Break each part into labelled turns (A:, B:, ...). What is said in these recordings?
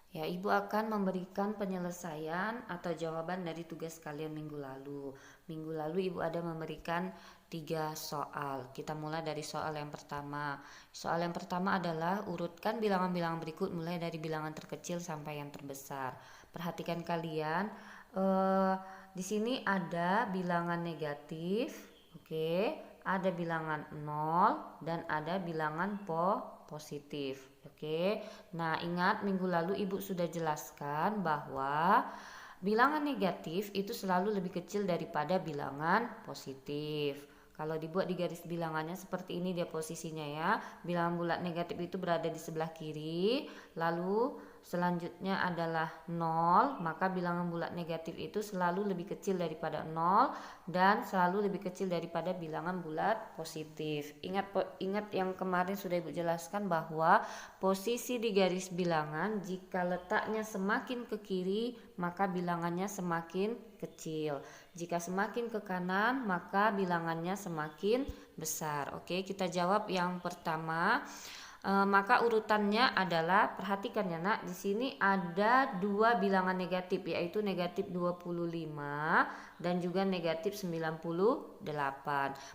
A: Ya, Ibu akan memberikan penyelesaian atau jawaban dari tugas kalian minggu lalu. Minggu lalu Ibu ada memberikan 3 soal. Kita mulai dari soal yang pertama. Soal yang pertama adalah urutkan bilangan-bilangan berikut mulai dari bilangan terkecil sampai yang terbesar. Perhatikan kalian, di sini ada bilangan negatif, oke, ada bilangan 0 dan ada bilangan positif. Oke. Nah, ingat minggu lalu Ibu sudah jelaskan bahwa bilangan negatif itu selalu lebih kecil daripada bilangan positif. Kalau dibuat di garis bilangannya seperti ini dia posisinya ya. Bilangan bulat negatif itu berada di sebelah kiri, lalu selanjutnya adalah 0, maka bilangan bulat negatif itu selalu lebih kecil daripada 0 dan selalu lebih kecil daripada bilangan bulat positif. Ingat yang kemarin sudah Ibu jelaskan bahwa posisi di garis bilangan jika letaknya semakin ke kiri maka bilangannya semakin kecil. Jika semakin ke kanan maka bilangannya semakin besar. Oke, kita jawab yang pertama. Maka urutannya adalah, perhatikan ya nak, di sini ada 2 bilangan negatif, yaitu negatif 25 dan juga negatif 98.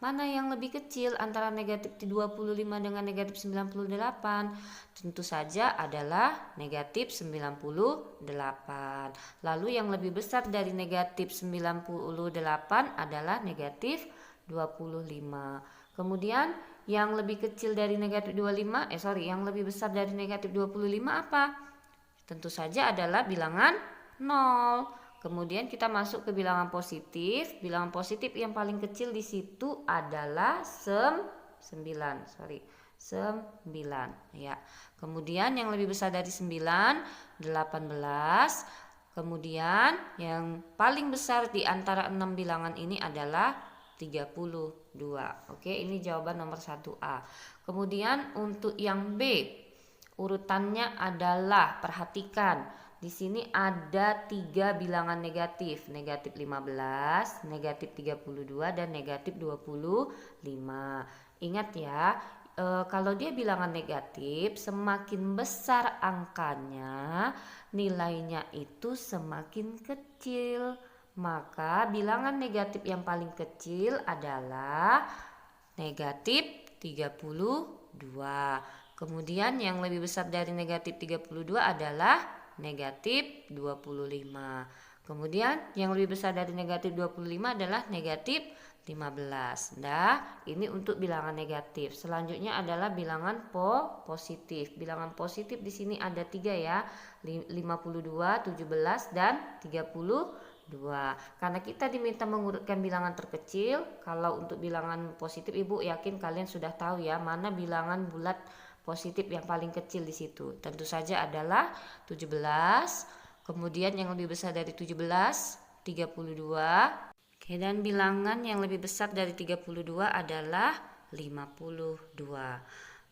A: Mana yang lebih kecil antara negatif 25 dengan negatif 98? Tentu saja adalah negatif 98. Lalu yang lebih besar dari negatif 98 adalah negatif 25. Kemudian yang lebih kecil dari negatif 25, yang lebih besar dari negatif 25 apa? Tentu saja adalah bilangan 0. Kemudian kita masuk ke bilangan positif. Bilangan positif yang paling kecil di situ adalah 9 ya. Kemudian yang lebih besar dari 9, 18. Kemudian yang paling besar di antara 6 bilangan ini adalah 32. Oke, ini jawaban nomor 1A. Kemudian untuk yang B, urutannya adalah, perhatikan, di sini ada 3 bilangan negatif, negatif 15, negatif 32 dan negatif 25. Ingat ya, kalau dia bilangan negatif, semakin besar angkanya, nilainya itu semakin kecil. Maka bilangan negatif yang paling kecil adalah negatif 32. Kemudian yang lebih besar dari negatif 32 adalah negatif 25. Kemudian yang lebih besar dari negatif 25 adalah negatif 15. Nah, ini untuk bilangan negatif. Selanjutnya adalah bilangan positif. Bilangan positif di sini ada 3 ya. 52, 17 dan 32. Karena kita diminta mengurutkan bilangan terkecil, kalau untuk bilangan positif Ibu yakin kalian sudah tahu ya mana bilangan bulat positif yang paling kecil di situ. Tentu saja adalah 17. Kemudian yang lebih besar dari 17, 32. Oke, dan bilangan yang lebih besar dari 32 adalah 52.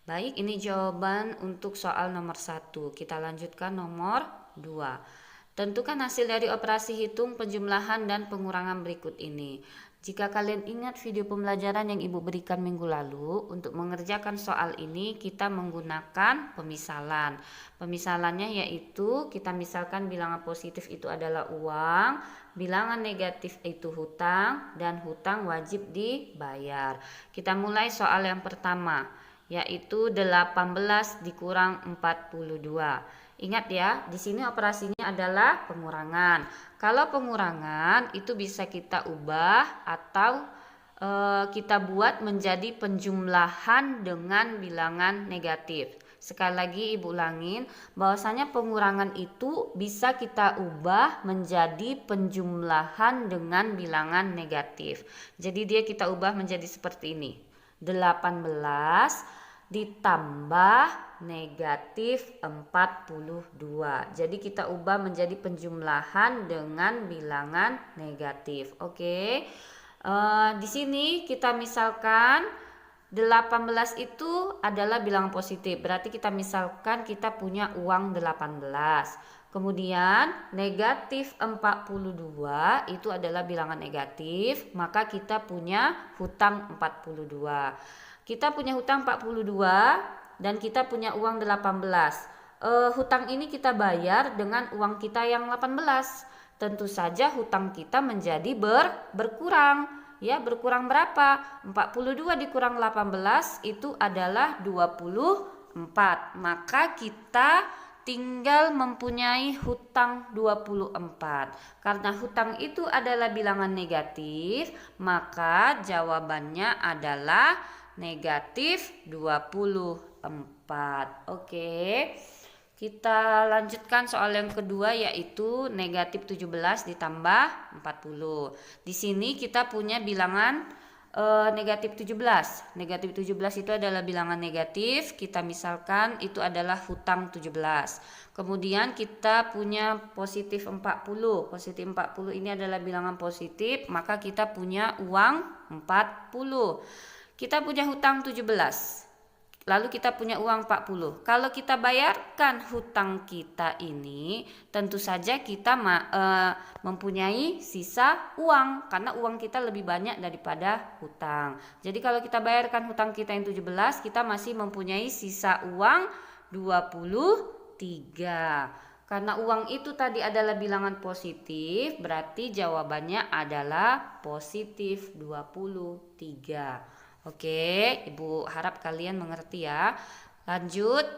A: Baik, ini jawaban untuk soal nomor 1. Kita lanjutkan nomor 2. Tentukan hasil dari operasi hitung, penjumlahan, dan pengurangan berikut ini. Jika kalian ingat video pembelajaran yang Ibu berikan minggu lalu, untuk mengerjakan soal ini kita menggunakan pemisalan. Pemisalannya yaitu kita misalkan bilangan positif itu adalah uang, bilangan negatif itu hutang, dan hutang wajib dibayar. Kita mulai soal yang pertama, yaitu 18 dikurang 42. Ingat ya, di sini operasinya adalah pengurangan. Kalau pengurangan itu bisa kita ubah atau kita buat menjadi penjumlahan dengan bilangan negatif. Sekali lagi Ibu ulangin, bahwasanya pengurangan itu bisa kita ubah menjadi penjumlahan dengan bilangan negatif. Jadi dia kita ubah menjadi seperti ini. 18 ditambah negatif 42. Jadi kita ubah menjadi penjumlahan dengan bilangan negatif. Oke. Di sini kita misalkan 18 itu adalah bilangan positif. Berarti kita misalkan kita punya uang 18. Kemudian negatif 42 itu adalah bilangan negatif, maka kita punya hutang 42. Kita punya hutang 42 dan kita punya uang 18. hutang ini kita bayar dengan uang kita yang 18. Tentu saja hutang kita menjadi berkurang. Ya, berkurang berapa? 42 dikurang 18 itu adalah 24. Maka kita tinggal mempunyai hutang 24. Karena hutang itu adalah bilangan negatif, maka jawabannya adalah negatif 24. Oke. Kita lanjutkan soal yang kedua, yaitu negatif 17 ditambah 40. Di sini kita punya bilangan negatif 17. Negatif 17 itu adalah bilangan negatif. Kita misalkan itu adalah hutang 17. Kemudian kita punya positif 40. Positif 40 ini adalah bilangan positif, maka kita punya uang 40. Kita punya hutang 17. Lalu kita punya uang 40. Kalau kita bayarkan hutang kita ini, tentu saja kita mempunyai sisa uang, karena uang kita lebih banyak daripada hutang. Jadi kalau kita bayarkan hutang kita yang 17, kita masih mempunyai sisa uang 23. Karena uang itu tadi adalah bilangan positif, berarti jawabannya adalah positif 23. Oke, Ibu harap kalian mengerti ya. Lanjut,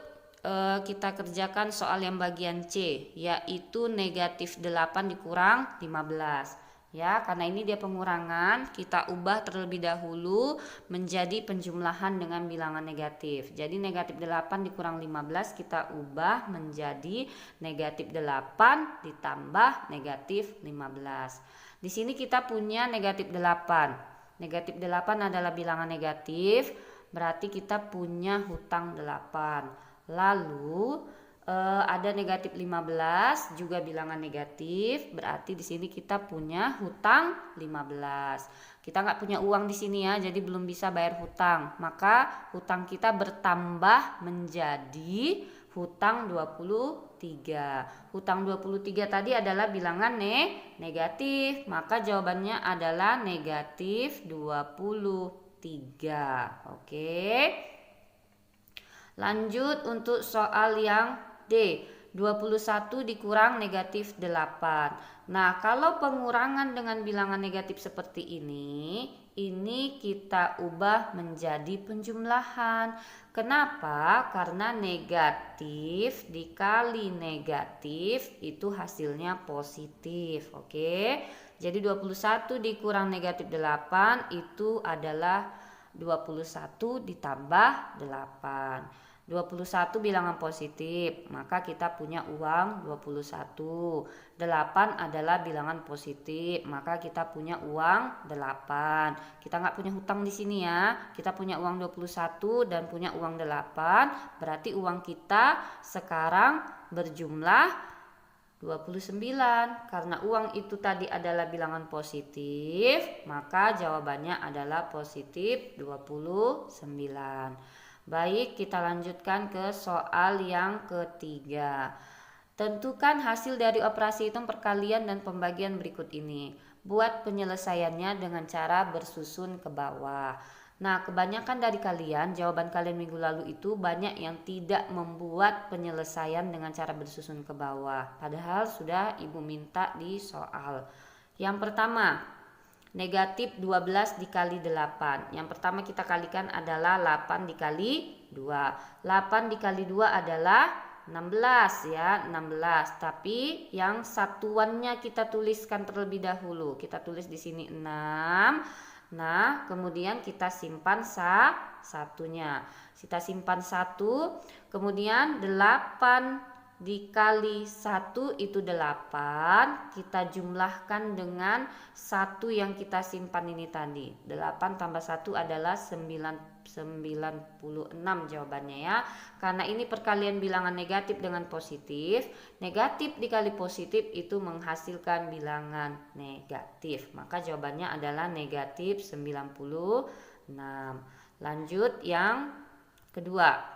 A: kita kerjakan soal yang bagian C, yaitu negatif 8 dikurang 15. Ya, karena ini dia pengurangan, kita ubah terlebih dahulu menjadi penjumlahan dengan bilangan negatif. Jadi negatif 8 dikurang 15 kita ubah menjadi negatif 8 ditambah negatif 15. Di sini kita punya negatif 8. Negatif 8 adalah bilangan negatif, berarti kita punya hutang 8. Lalu ada negatif 15 juga bilangan negatif, berarti di sini kita punya hutang 15. Kita nggak punya uang di sini ya, jadi belum bisa bayar hutang. Maka hutang kita bertambah menjadi hutang 23. Hutang 23 tadi adalah bilangan negatif, maka jawabannya adalah negatif 23. Oke. Lanjut untuk soal yang D, 21 dikurang negatif 8. Nah, kalau pengurangan dengan bilangan negatif seperti ini kita ubah menjadi penjumlahan. Kenapa? Karena negatif dikali negatif itu hasilnya positif. Oke. Jadi 21 dikurang negatif 8 itu adalah 21 ditambah 8. 21 bilangan positif, maka kita punya uang 21. 8 adalah bilangan positif, maka kita punya uang 8. Kita nggak punya hutang di sini ya. Kita punya uang 21 dan punya uang 8. Berarti uang kita sekarang berjumlah 29. Karena uang itu tadi adalah bilangan positif, maka jawabannya adalah positif 29. Baik, kita lanjutkan ke soal yang ketiga. Tentukan hasil dari operasi hitung perkalian dan pembagian berikut ini. Buat penyelesaiannya dengan cara bersusun ke bawah. Nah, kebanyakan dari kalian, jawaban kalian minggu lalu itu banyak yang tidak membuat penyelesaian dengan cara bersusun ke bawah. Padahal sudah Ibu minta di soal. Yang pertama, negatif 12 dikali 8. Yang pertama kita kalikan adalah 8 dikali 2. 8 dikali 2 adalah 16 ya, 16. Tapi yang satuannya kita tuliskan terlebih dahulu. Kita tulis di sini 6. Nah, kemudian kita simpan satunya. Kita simpan 1. Kemudian 8 dikali 1 itu 8. Kita jumlahkan dengan 1 yang kita simpan ini tadi. 8 tambah 1 adalah 96 jawabannya ya. Karena ini perkalian bilangan negatif dengan positif. Negatif dikali positif itu menghasilkan bilangan negatif. Maka jawabannya adalah negatif 96. Lanjut yang kedua.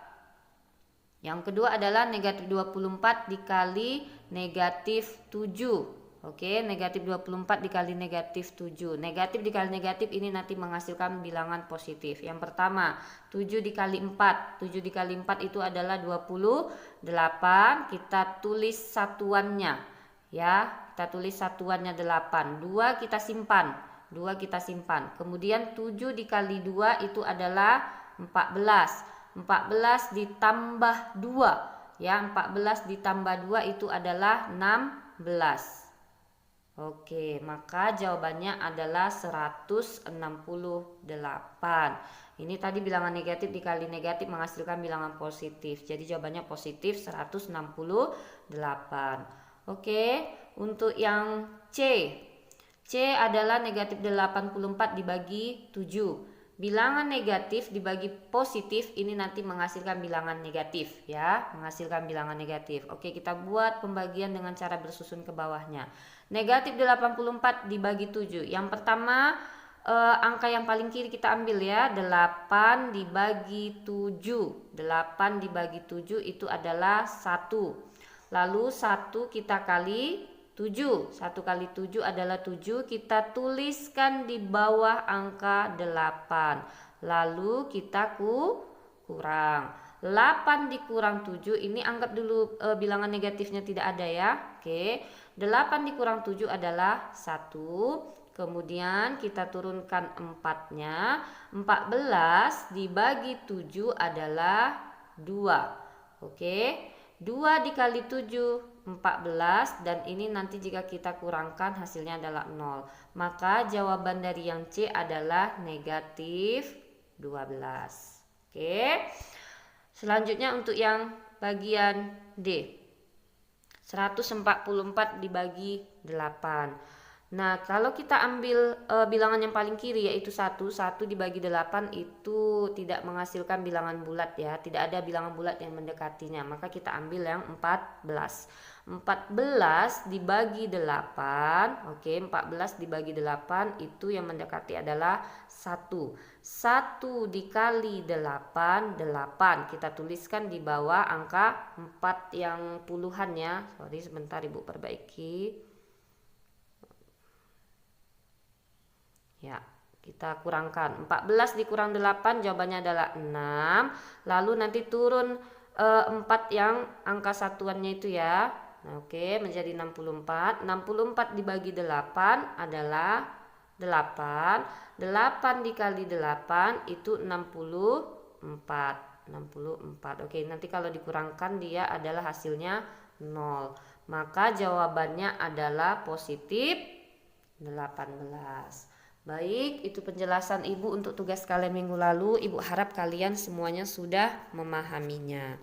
A: Yang kedua adalah negatif 24 dikali negatif 7. Oke, negatif 24 dikali negatif 7. Negatif dikali negatif ini nanti menghasilkan bilangan positif. Yang pertama, 7 dikali 4. 7 dikali 4 itu adalah 28. Kita tulis satuannya. Ya, kita tulis satuannya 8. 2 kita simpan. 2 kita simpan. Kemudian 7 dikali 2 itu adalah 14. 14 ditambah 2. Ya, 14 ditambah 2 itu adalah 16. Oke, maka jawabannya adalah 168. Ini tadi bilangan negatif dikali negatif menghasilkan bilangan positif. Jadi jawabannya positif 168. Oke, untuk yang C. C adalah negatif 84 dibagi 7. Bilangan negatif dibagi positif ini nanti menghasilkan bilangan negatif ya, menghasilkan bilangan negatif. Oke, kita buat pembagian dengan cara bersusun ke bawahnya. Negatif 84 dibagi 7. Yang pertama angka yang paling kiri kita ambil ya, 8 dibagi 7. 8 dibagi 7 itu adalah 1. Lalu 1 kita kali 7. 1 kali 7 adalah 7. Kita tuliskan di bawah angka 8. Lalu kita kurang. 8 dikurang 7 ini anggap dulu bilangan negatifnya tidak ada ya. Oke. 8 dikurang 7 adalah 1. Kemudian kita turunkan 4-nya. 14 dibagi 7 adalah 2. Oke. 2 dikali 7 14 dan ini nanti jika kita kurangkan hasilnya adalah 0. Maka jawaban dari yang C adalah negatif 12. Oke. Selanjutnya untuk yang bagian D. 144 dibagi 8. Nah, kalau kita ambil bilangan yang paling kiri yaitu 1 dibagi 8 itu tidak menghasilkan bilangan bulat ya. Tidak ada bilangan bulat yang mendekatinya. Maka kita ambil yang 14. 14 dibagi 8. Oke, 14 dibagi 8 itu yang mendekati adalah 1. 1 dikali 8, 8. Kita tuliskan di bawah angka 4 yang puluhan ya. Sorry, sebentar Ibu perbaiki. Ya, kita kurangkan. 14 dikurang 8 jawabannya adalah 6. Lalu nanti turun 4 yang angka satuannya itu ya. Nah, oke, menjadi 64. 64 dibagi 8 adalah 8. 8 dikali 8 itu 64. 64. Oke, nanti kalau dikurangkan dia adalah hasilnya 0. Maka jawabannya adalah positif 18. Baik, itu penjelasan Ibu untuk tugas kalian minggu lalu. Ibu harap kalian semuanya sudah memahaminya.